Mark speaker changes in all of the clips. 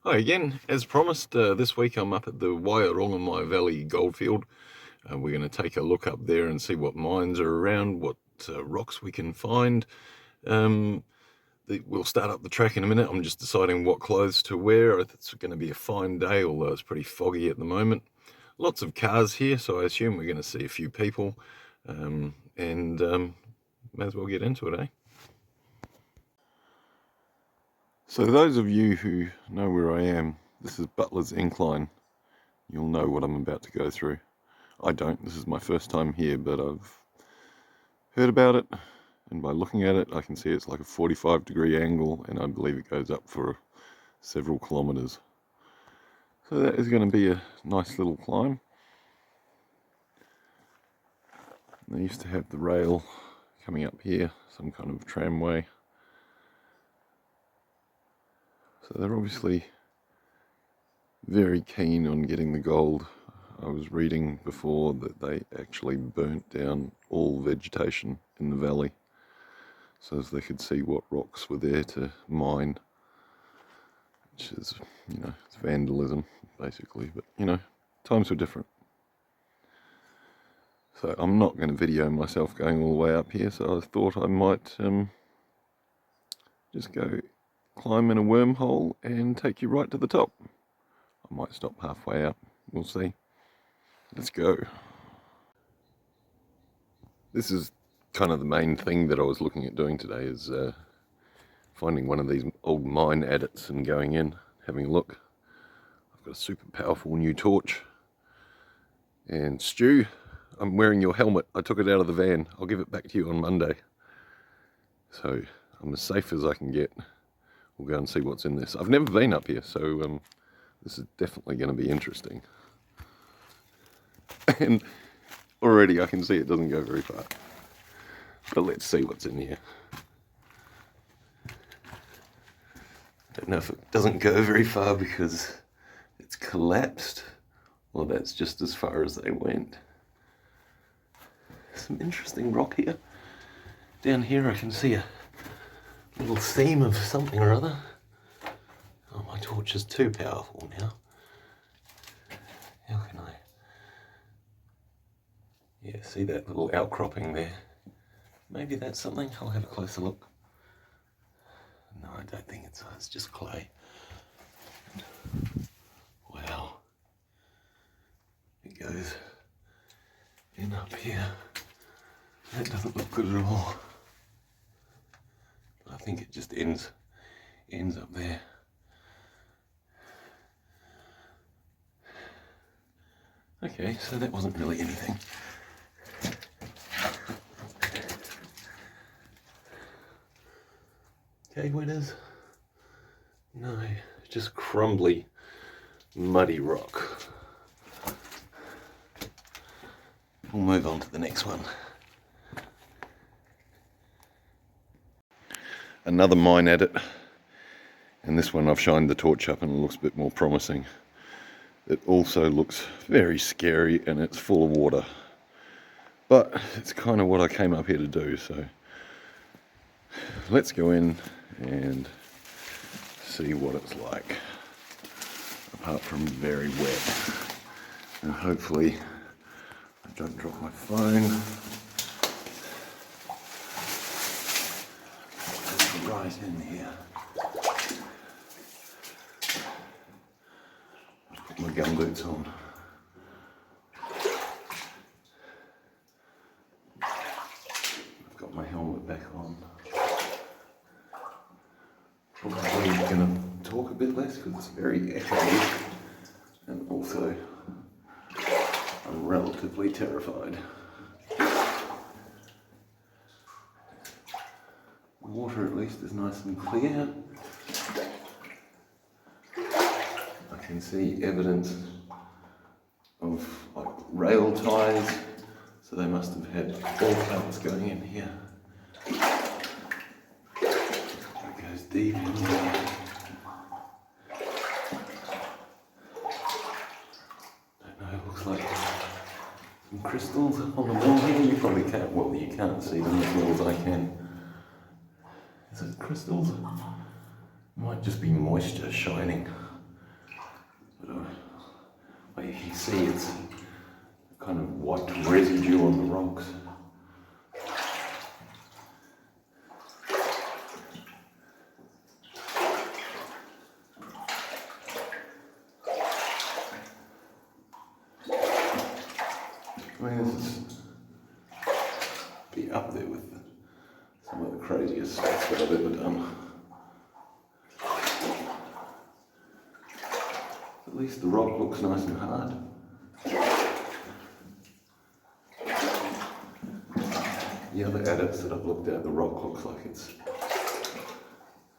Speaker 1: Hi again. As promised, this week I'm up at the Waiorongomai Valley goldfield. We're going to take a look up there and see what mines are around, what rocks we can find. We'll start up the track in a minute. I'm just deciding what clothes to wear. It's going to be a fine day, although it's pretty foggy at the moment. Lots of cars here, so I assume we're going to see a few people. May as well get into it, eh? So those of you who know where I am, this is Butler's Incline. You'll know what I'm about to go through. I don't. This is my first time here, but I've heard about it, and by looking at it, I can see it's like a 45-degree angle, and I believe it goes up for several kilometers. So that is going to be a nice little climb. They used to have the rail coming up here, some kind of tramway. So they're obviously very keen on getting the gold. I was reading before that they actually burnt down all vegetation in the valley so as they could see what rocks were there to mine, which is, it's vandalism basically, but times were different. So I'm not going to video myself going all the way up here, so I thought I might just go climb in a wormhole and take you right to the top. I might stop halfway up, we'll see. Let's go. This is kind of the main thing that I was looking at doing today, is finding one of these old mine adits and going in, having a look. I've got a super powerful new torch. And Stu, I'm wearing your helmet. I took it out of the van. I'll give it back to you on Monday. So I'm as safe as I can get. We'll go and see what's in this. I've never been up here, so this is definitely going to be interesting. And already I can see it doesn't go very far. But let's see what's in here. Don't know if it doesn't go very far because it's collapsed, or that's just as far as they went. Some interesting rock here. Down here I can see a little seam of something or other. Oh, my torch is too powerful now. How can I? Yeah, see that little outcropping there? Maybe that's something. I'll have a closer look. No, I don't think it's just clay. Wow. It goes in up here. That doesn't look good at all. I think it just ends up there. Okay, so that wasn't really anything. Okay, winners. No, just crumbly, muddy rock. We'll move on to the next one. Another mine adit, and this one I've shined the torch up and it looks a bit more promising. It also looks very scary and it's full of water, but it's kind of what I came up here to do, so let's go in and see what it's like, apart from very wet. And hopefully I don't drop my phone. It's right in here. Put my gumboots on. I've got my helmet back on. Probably going to talk a bit less because it's very echoey, and also I'm relatively terrified. The water at least is nice and clear. I can see evidence of rail ties, so they must have had all parts going in here. Deep in there. Don't know, it looks like some crystals on the wall here. You probably can't, well, you can't see them as well as I can. Is it crystals? Might just be moisture shining But like you can see, it's kind of white residue on the rocks. I mean, this is be up there with some of the craziest stuff that I've ever done. At least the rock looks nice and hard. The other adits that I've looked at, the rock looks like it's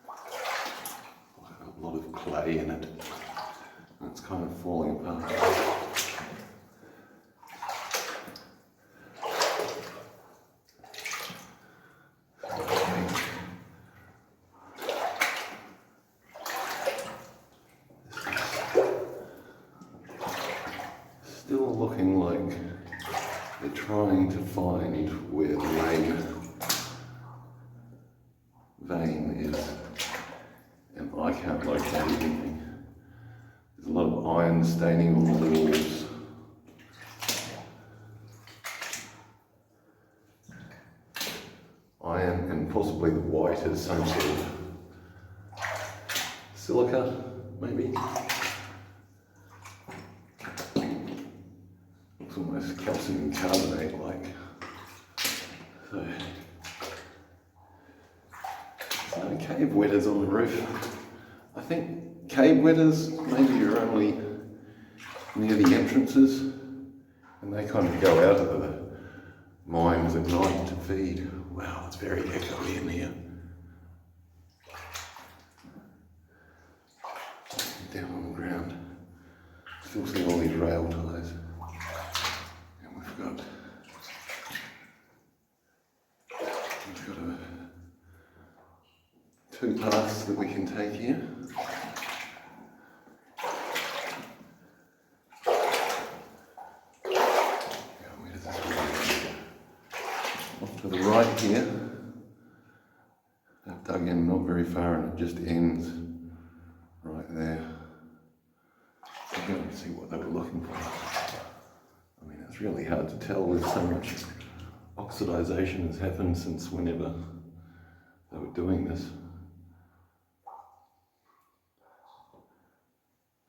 Speaker 1: a lot of clay in it, and it's kind of falling apart. Still looking like they're trying to find where the main vein is, and I can't locate anything. There's a lot of iron staining on the walls. Iron, and possibly the white is some sort of silica, maybe. Looks almost calcium carbonate like. So, there's no cave wetters on the roof. I think cave wetters maybe are only near the entrances, and they kind of go out of the mines at night to feed. Wow, it's very echoey in here. Down on the ground, still see all these rail ties. And we've got two paths that we can take here. Where does this go? Off to the right here. I've dug in not very far and it just ends right there. I'm going to see what they were looking for. I mean, it's really hard to tell. There's so much oxidization has happened since whenever they were doing this.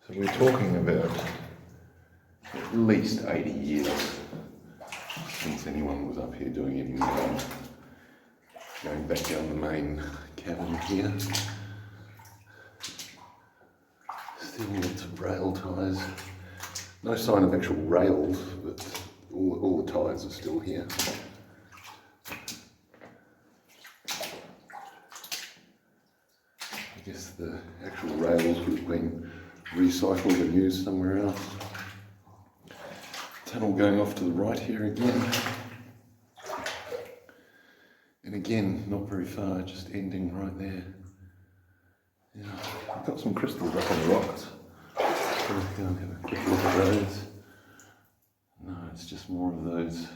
Speaker 1: So we're talking about at least 80 years since anyone was up here doing any mining. Going back down the main cavern here. Still lots of rail ties. No sign of actual rails, but all the ties are still here. I guess the actual rails would have been recycled and used somewhere else. Tunnel going off to the right here again. And again, not very far, just ending right there. Yeah, I've got some crystals up on the rocks. So let's go and have a quick look at those. No, it's just more of those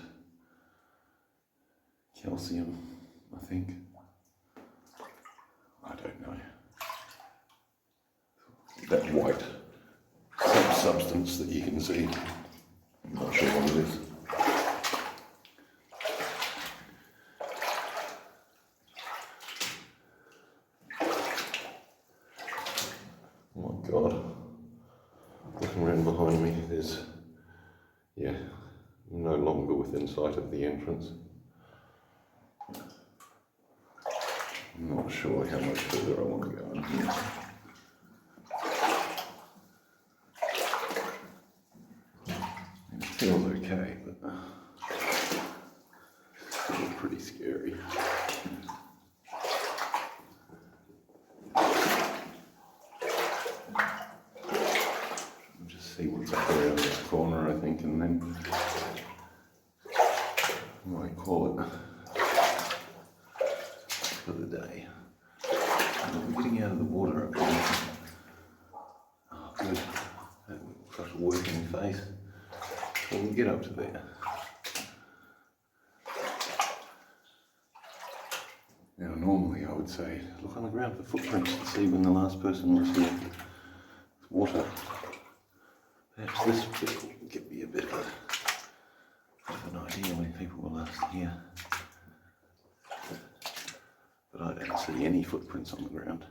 Speaker 1: calcium, I think. I don't know. That white substance that you can see. I'm not sure what it is. Oh my God. Looking around behind me, there's, yeah, no longer within sight of the entrance. I'm not sure how much further I want to go in here. It feels okay, but still pretty scary. See what's up around this corner, I think, and then I might call it for the day. We're getting out of the water up here. Oh, good. That looks like a working face. So we'll get up to there. Now, normally I would say, look on the ground for footprints to see when the last person was here. It's water. Perhaps this bit will give me a bit of an idea when people were last here. But I don't see any footprints on the ground.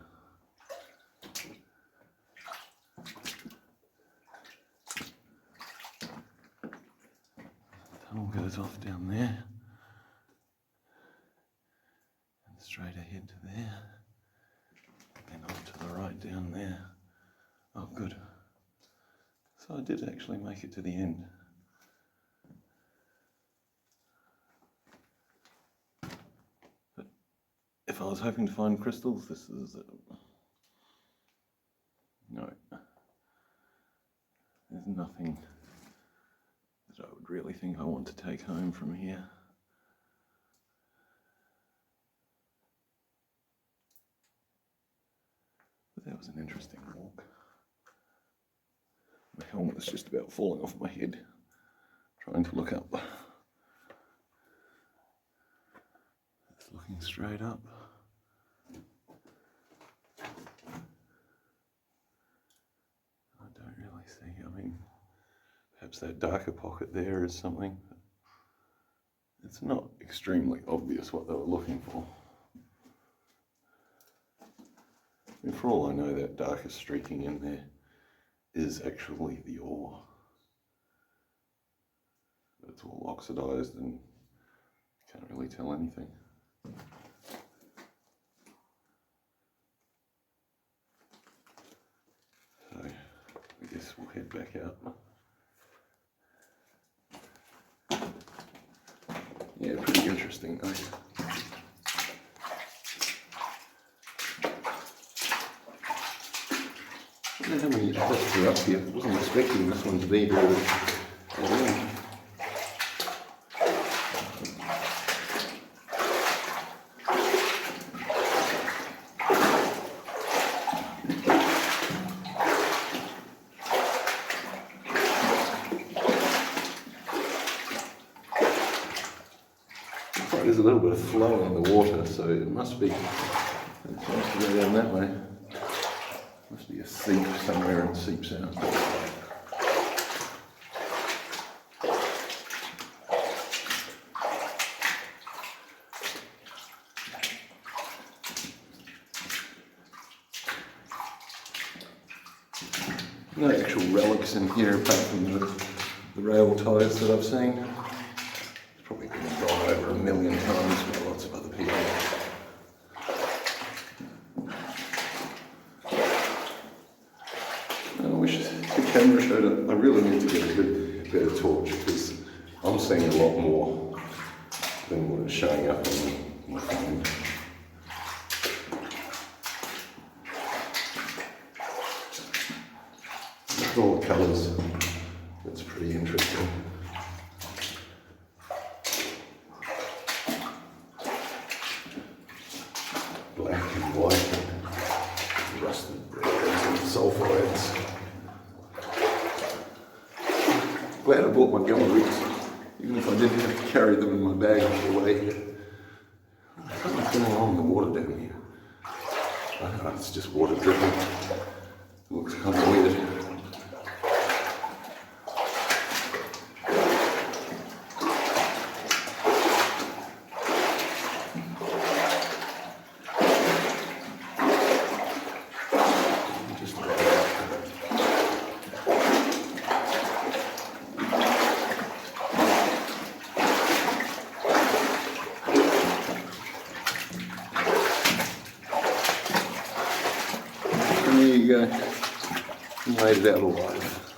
Speaker 1: The tunnel goes off down there and straight ahead to there, and off to the right down there. Oh, good. So I did actually make it to the end. But if I was hoping to find crystals, this is no. There's nothing that I would really think I want to take home from here. But that was an interesting walk. My helmet was just about falling off my head, trying to look up. It's looking straight up. I don't really see, I mean, perhaps that darker pocket there is something. It's not extremely obvious what they were looking for. And for all I know, that darker streaking in there is actually the ore. But it's all oxidized and you can't really tell anything. So I guess we'll head back out. Yeah, pretty interesting though. I don't know how many spots are up here. I wasn't expecting this one to be very long. There's a little bit of flow in the water, so it must be, it's supposed to go down that way. Must be a seep somewhere and seeps out. No actual relics in here apart from the rail ties that I've seen. It's probably been gone over 1 million times by lots of other people. I wish the camera showed it. I really need to get a good better torch because I'm seeing a lot more than what is showing up on my phone. With all the colours, it's pretty interesting. Black and white, and rusted reds and sulphides. Glad I bought my gum roots, even if I didn't have to carry them in my bag all the way. Something's going on in the water down here. I don't know, it's just water dripping. It looks kind of weird. There you go. Made it out alive.